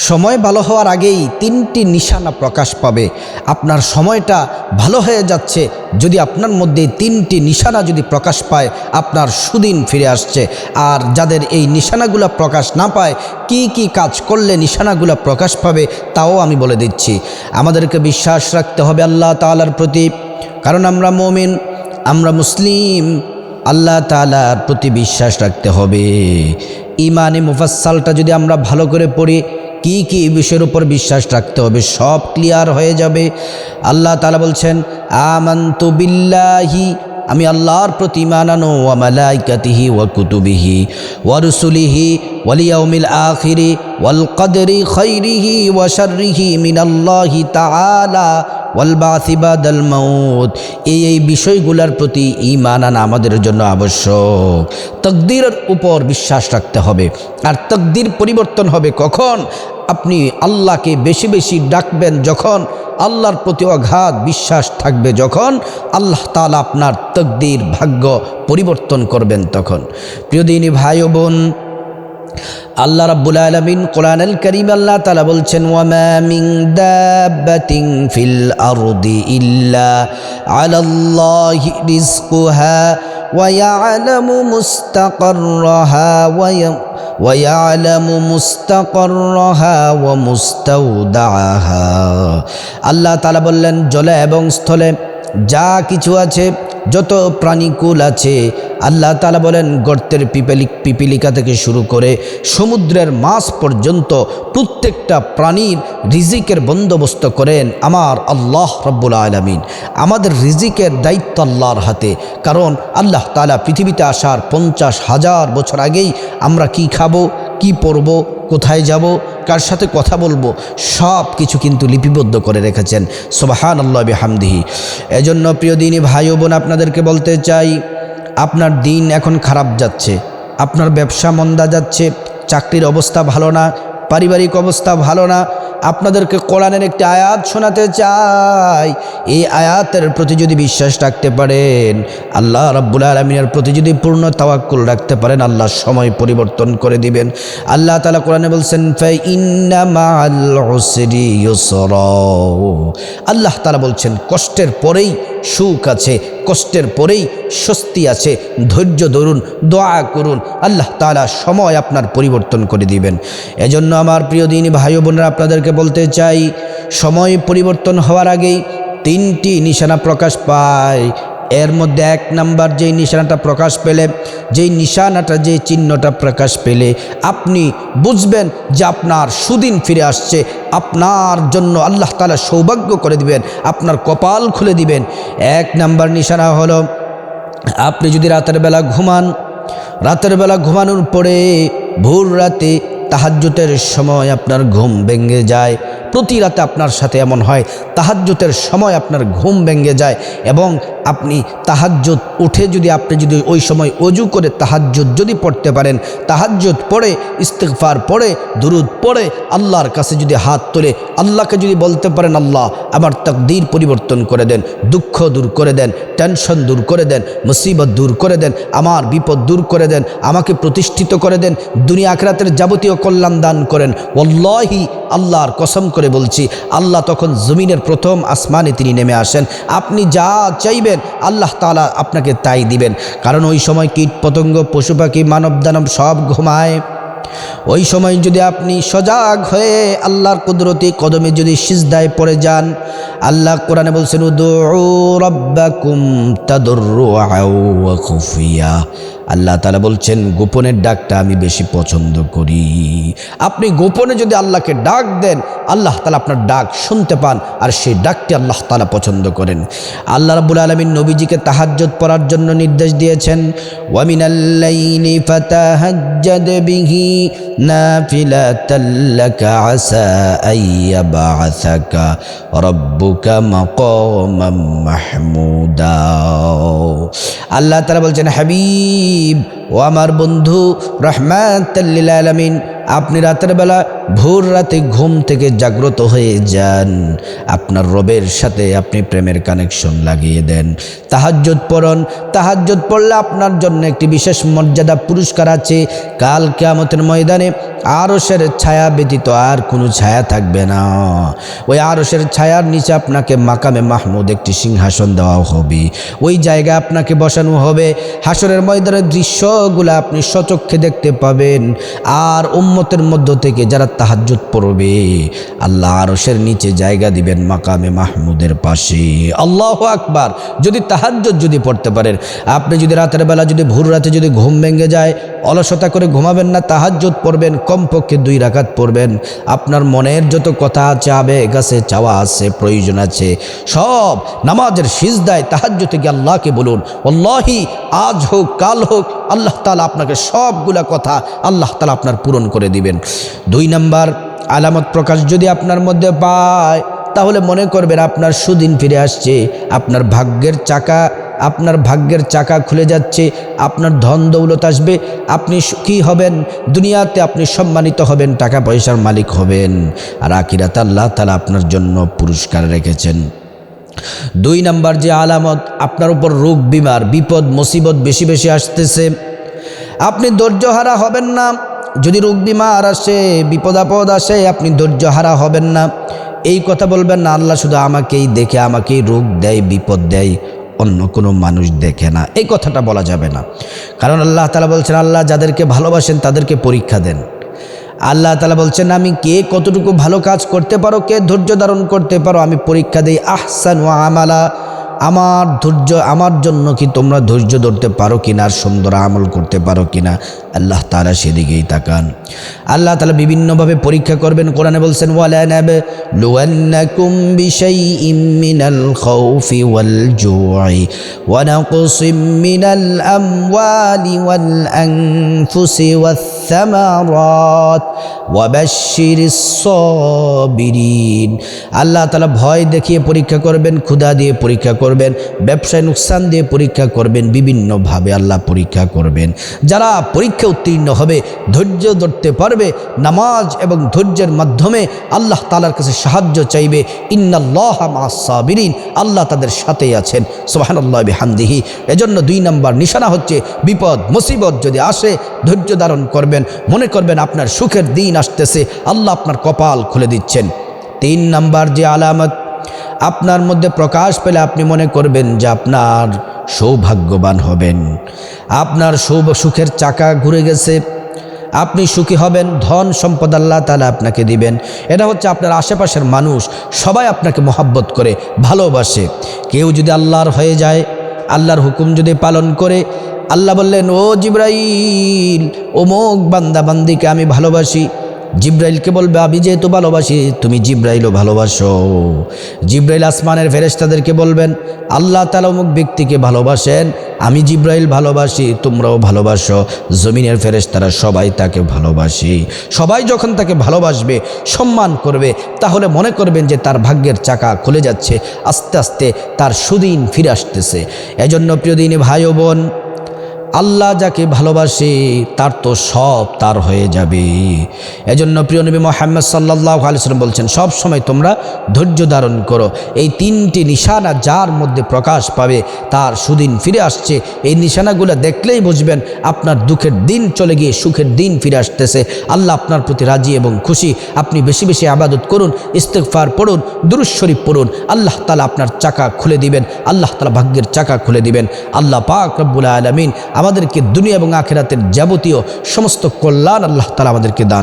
সময় ভালো হওয়ার আগেই তিনটি নিশানা প্রকাশ পাবে। আপনার সময়টা ভালো হয়ে যাচ্ছে, যদি আপনার মধ্যে তিনটি নিশানা যদি প্রকাশ পায়, আপনার সুদিন ফিরে আসছে। আর যাদের এই নিশানাগুলো প্রকাশ না পায়, কি কি কাজ করলে নিশানাগুলো প্রকাশ পাবে তাও আমি বলে দিচ্ছি। আমাদেরকে বিশ্বাস রাখতে হবে আল্লাহ তাআলার প্রতি, কারণ আমরা মুমিন, আমরা মুসলিম। আল্লাহ তাআলার প্রতি বিশ্বাস রাখতে হবে। ইমানে মুফাসসালটা যদি আমরা ভালো করে পড়ি, কি কি বিষয়ের উপর বিশ্বাস রাখতে হবে সব ক্লিয়ার হয়ে যাবে। আল্লাহ তাআলা বলছেন, আমানতু বিল্লাহি, আমি আল্লাহর প্রতি ঈমান আনো, ওয়া মালাইকাতিহি ওয়া কুতুবিহি ওয়া রুসুলিহি ওয়াল ইয়াউমিল আখিরি ওয়াল কদরি খাইরিহি ওয়া শাররিহি মিনাল্লাহি তাআলা ওয়াল বাসি বাদাল মাউত। এই বিষয়গুলোর প্রতি ঈমান আনা আমাদের জন্য আবশ্যক। তাকদীরের উপর বিশ্বাস রাখতে হবে। আর তাকদীর পরিবর্তন হবে কখন? আপনি আল্লাহকে বেশি বেশি ডাকবেন যখন, আল্লাহর প্রতি অগাধ বিশ্বাস থাকবে যখন, আল্লাহ তাআলা আপনার তাকদীর ভাগ্য পরিবর্তন করবেন তখন। প্রিয় দিনী ভাই ও বোন, আল্লাহ রাব্বুল আলামিন কোরআনুল কারীম আল্লাহ তাআলা বলছেন, ওয়ামা মিন দাব্বাতিন ফিল আরদি ইল্লা আলাল্লাহি রিজকুহা ওয়া ইয়ালামু মুস্তাকাররাহা ওয়া মুস্তাওদাআহা। আল্লাহ তাআলা বললেন, জলে এবং স্থলে যা কিছু আছে, যত প্রাণীকুল আছে, আল্লাহ তাআলা বলেন গর্তের পিপিলিকা থেকে শুরু করে সমুদ্রের মাছ পর্যন্ত প্রত্যেকটা প্রাণীর রিজিকের বন্দোবস্ত করেন আমার আল্লাহ রাব্বুল আলামিন। আমাদের রিজিকের দায়িত্ব আল্লাহর হাতে, কারণ আল্লাহ তাআলা পৃথিবীতে আসার 50,000 বছর আগেই আমরা কি খাবো, কি পরব, কোথায় যাব, কার সাথে কথা বলবো, সব কিছু কিন্তু লিপিবদ্ধ করে রেখেছেন। সুবহানাল্লাহ বিহামদিহি। এজন্য প্রিয় দিনী ভাই ও বোন, আপনাদেরকে বলতে চাই, আপনার দিন এখন খারাপ যাচ্ছে, আপনার ব্যবসা মন্দা যাচ্ছে, চাকরির অবস্থা ভালো না, পারিবারিক অবস্থা ভালো না। আপনাদেরকে কোরআনের একটি আয়াত শোনাতে চাই। এই আয়াতের প্রতি যদি বিশ্বাস রাখতে পারেন, আল্লাহ রাব্বুল আলামিনের প্রতি যদি পূর্ণ তাওয়াক্কুল রাখতে পারেন, আল্লাহ সময় পরিবর্তন করে দিবেন। আল্লাহ তাআলা কোরআনে বলছেন, ফা ইন্না মাআল উসরি ইউসরা। আল্লাহ তাআলা বলছেন, কষ্টের পরেই সুখ আছে, কষ্টের পরেই স্বস্তি আছে। ধৈর্য ধরুন, দোয়া করুন, আল্লাহ তাআলা সময় আপনার পরিবর্তন করে দিবেন। এজন্য আমার প্রিয় দিনী ভাই বোনেরা, আপনাদেরকে বলতে চাই, সময় পরিবর্তন হওয়ার আগেই তিনটি নিশানা প্রকাশ পায়। এর মধ্যে 1 নাম্বার যেই নিশানাটা প্রকাশ পেলে, যেই নিশানাটা, যে চিহ্নটা প্রকাশ পেলে আপনি বুঝবেন যে আপনার সুদিন ফিরে আসছে, আপনার জন্য আল্লাহ তাআলা সৌভাগ্য করে দিবেন, আপনার কপাল খুলে দিবেন। 1 নাম্বার নিশানা হলো, আপনি যদি রাতের বেলা ঘুমান, রাতের বেলা ঘুমানোর পরে ভোর রাতে তাহাজ্জুদের সময় আপনার ঘুম ভেঙে যায়। প্রতি রাতে আপনার সাথে এমন হয়, তাহাজ্জুদের সময় আপনার ঘুম ভেঙে যায় এবং আপনি তাহাজ্জুদ উঠে আপনি যদি ওই সময় ওযু করে তাহাজ্জুদ যদি পড়তে পারেন, তাহাজ্জুদ পড়ে ইস্তিগফার পড়ে দুরুদ পড়ে আল্লাহর কাছে যদি হাত তুলে আল্লাহকে যদি বলতে পারেন, আল্লাহ আমার তাকদীর পরিবর্তন করে দেন, দুঃখ দূর করে দেন, টেনশন দূর করে দেন, মুসিবত দূর করে দেন, আমার বিপদ দূর করে দেন, আমাকে প্রতিষ্ঠিত করে দেন, দুনিয়া আখিরাতের যাবতীয় কল্যাণ দান করেন। ওয়াল্লাহি, আল্লাহর কসম করে বলছি, আল্লাহ তখন জমিনের প্রথম আসমানে তিনি নেমে আসেন। আপনি যা চাইবেন আল্লাহ তাআলা আপনাকে তাই দিবেন। কারণ ওই সময় কীট পতঙ্গ, পশু পাখি, মানব দানব সব ঘুমায়। ওই সময় যদি আপনি সজাগ হয়ে আল্লাহর কুদরতি কদমে যদি সিজদায় পড়ে যান, আল্লাহ কোরআনে বলছেন, উদউ রাব্বাকুম তাদাররুআন ওয়া খুফিয়া। আল্লাহ তাআলা বলছেন, গোপনের ডাকটা আমি বেশি পছন্দ করি। আপনি গোপনে যদি আল্লাহকে ডাক দেন, আল্লাহ তাআলা আপনার ডাক শুনতে পান, আর সেই ডাকটি আল্লাহ তাআলা পছন্দ করেন। আল্লাহ রাব্বুল আলামিন নবীজিকে তাহাজ্জুদ পড়ার জন্য নির্দেশ দিয়েছেন, ওয়া মিনাল লাইলি ফাতাহাজ্জাদ বিহি নাফিলাতাল লাকা আসা আইয়াবাসাকা রাব্বুকা মাকামান মাহমুদা। আল্লাহ তাআলা বলছেন, হাবিব ও আমার বন্ধু রাহমাতাল লিল আলামিন, আপনি রাতের বেলা ভোর রাতে ঘুম থেকে জাগ্রত হয়ে যান, আপনার রবের সাথে আপনি প্রেমের কানেকশন লাগিয়ে দেন। তাহাজ্জুদ পড়ুন, তাহাজ্জুদ পড়লে আপনার জন্য একটি বিশেষ মর্যাদা পুরস্কার আছে। কাল কিয়ামতের ময়দানে আরশের ছায়া ব্যতীত আর কোনো ছায়া থাকবে না। ওই আরশের ছায়ার নিচে আপনাকে মাকামে মাহমুদ একটি সিংহাসন দেওয়া হবে, ওই জায়গায় আপনাকে বসানো হবে। হাসরের ময়দানের দৃশ্যগুলো আপনি সচক্ষে দেখতে পাবেন। আর উম্মতের মধ্য থেকে যারা তাহাজ্জুদ পড়বে আল্লাহ আরশের নিচে জায়গা দিবেন মাকামে মাহমুদের পাশে। আল্লাহু আকবার। যদি তাহাজ্জুদ যদি পড়তে পারেন, আপনি যদি রাতের বেলা যদি ভোর রাতে যদি ঘুম ভেঙে যায়, অলসতা করে ঘুমাবেন না, তাহাজ্জুদ পড়বেন, কমপক্ষে 2 রাকাত পড়বেন। আপনার মনের যত কথা আছে, আবেগ আছে, চাওয়া আছে, প্রয়োজন আছে, সব নামাজের সিজদায় তাহাজ্জুদে গিয়ে আল্লাহকে বলুন। আল্লাহি আজ হোক কাল হোক আল্লাহ তাআলা আপনাকে সবগুলা কথা আল্লাহ তাআলা আপনার পূরণ করে দিবেন। 2 নাম্বার আলামত প্রকাশ যদি আপনার মধ্যে পায়, তাহলে মনে করবেন আপনার সুদিন ফিরে আসছে, আপনার ভাগ্যের চাকা খুলে যাচ্ছে, আপনার ধন দৌলত আসবে, আপনি সুখী হবেন, দুনিয়াতে আপনি সম্মানিত হবেন, টাকা পয়সার মালিক হবেন, আর আখিরাতে আল্লাহ তাআলা আপনার জন্য পুরস্কার রেখেছেন। 2 নাম্বার যে আলামত, আপনার উপর রোগ বিমার বিপদ মুসিবত বেশি বেশি আসতেছে, আপনি ধৈর্যহারা হবেন না। যদি রোগ বিমার আসে, বিপদ আপদ আসে, আপনি ধৈর্যহারা হবেন না। এই কথা বলবেন না আল্লাহ শুধু আমাকেই দেখে, আমাকেই রোগ দেয়, বিপদ দেয়, অন্য কোনো মানুষ দেখে না, এই কথাটা বলা যাবে না। কারণ আল্লাহ তাআলা বলছেন, আল্লাহ যাদেরকে ভালোবাসেন তাদেরকে পরীক্ষা দেন। আল্লাহ তাআলা বলছেন, আমি কে কতটুকু ভালো কাজ করতে পারো, কে ধৈর্য ধারণ করতে পারো, আমি পরীক্ষা দেই। আহসান ওয়া আমালা, আমার জন্য কি তোমরা ধৈর্য ধরতে পারো কিনা, আর সুন্দর আমল করতে পারো কিনা, আল্লাহ তাআলা সেদিকেই তাকান। আল্লাহ তাআলা বিভিন্নভাবে পরীক্ষা করবেন। কোরআনে বলছেন, ওয়ালা নাবলুওয়ান্নাকুম বিশাইইম মিনাল খাউফি ওয়াল জুই ওয়া নাকসিম মিনাল আমওয়ালি ওয়াল আনফুসি ওয়াস সামারাত ওয়া বাশশিরিস সাবিরিন। আল্লাহ তাআলা ভয় দেখিয়ে পরীক্ষা করবেন, ক্ষুধা দিয়ে পরীক্ষা করবেন, ব্যবসায় নুকসান দিয়ে পরীক্ষা করবেন, বিভিন্নভাবে আল্লাহ পরীক্ষা করবেন। যারা পরীক্ষা উত্তীর্ণ হবে, ধৈর্য ধরতে পারবে, নামাজ এবং ধৈর্যের মাধ্যমে আল্লাহ তাআলার কাছে সাহায্য চাইবে, ইন্নাল্লাহা মা'আস সাবিরিন, আল্লাহ তাদের সাথেই আছেন। সুবহানাল্লাহি বিহামদিহি। এজন্য 2 নাম্বার নিশানা হচ্ছে, বিপদ মুসিবত যদি আসে ধৈর্য ধারণ করবেন, মনে করবেন আপনার সুখের দিন আসতেছে, আল্লাহ আপনার কপাল খুলে দিচ্ছেন। 3 নাম্বার যে আলামত আপনার মধ্যে প্রকাশ পেলে আপনি মনে করবেন যে আপনার সৌভাগ্যবান হবেন, আপনার সুখের চাকা ঘুরে গেছে, আপনি সুখী হবেন, ধন সম্পদ আল্লাহ তাআলা আপনাকে দিবেন। এটা হচ্ছে আপনার আশেপাশের মানুষ সবাই আপনাকে মহব্বত করে, ভালোবাসে। কেউ যদি আল্লাহর হয়ে যায়, আল্লাহর হুকুম যদি পালন করে, আল্লাহ বললেন, ও জিবরাইল, অমুক বান্দা বান্দিকে আমি ভালোবাসি। জিব্রাইলকে বলবে, আমি যেহেতু ভালোবাসি, তুমি জিব্রাইলও ভালোবাসো। জিব্রাইল আসমানের ফেরেশতাদেরকে বলবেন, আল্লাহ তাআলা অমুক ব্যক্তিকে ভালোবাসেন, আমি জিব্রাইল ভালোবাসি, তোমরাও ভালোবাসো। জমিনের ফেরেশতারা সবাই তাকে ভালোবাসি। সবাই যখন তাকে ভালোবাসবে, সম্মান করবে, তাহলে মনে করবেন যে তার ভাগ্যের চাকা খুলে যাচ্ছে, আস্তে আস্তে তার সুদিন ফিরে আসতেছে। এজন্য প্রিয় দিনী ভাই ও বোন, আল্লাহ যাকে ভালোবাসে তার তো সব তার হয়ে যাবে। এজন্য প্রিয় নবী মুহাম্মদ সাল্লাল্লাহু আলাইহি ওয়াসাল্লাম বলছেন, সব সময় তোমরা ধৈর্য ধারণ করো। এই 3টি নিশানা যার মধ্যে প্রকাশ পাবে তার সুদিন ফিরে আসছে। এই নিশানাগুলো দেখলেই বুঝবেন আপনার দুঃখের দিন চলে গিয়ে সুখের দিন ফিরে আসতেছে। আল্লাহ আপনার প্রতি রাজি এবং খুশি। আপনি বেশি বেশি ইবাদত করুন, ইস্তিগফার পড়ুন, দুরূদ শরীফ পড়ুন। আল্লাহ তাআলা আপনার চাকা খুলে দিবেন, আল্লাহ তাআলা ভাগ্যের চাকা খুলে দিবেন। আল্লাহ পাক রব্বুল আলামিন আমাদেরকে দুনিয়া এবং আখিরাতের যাবতীয় সমস্ত কল্যাণ আল্লাহ তাআলা আমাদেরকে দান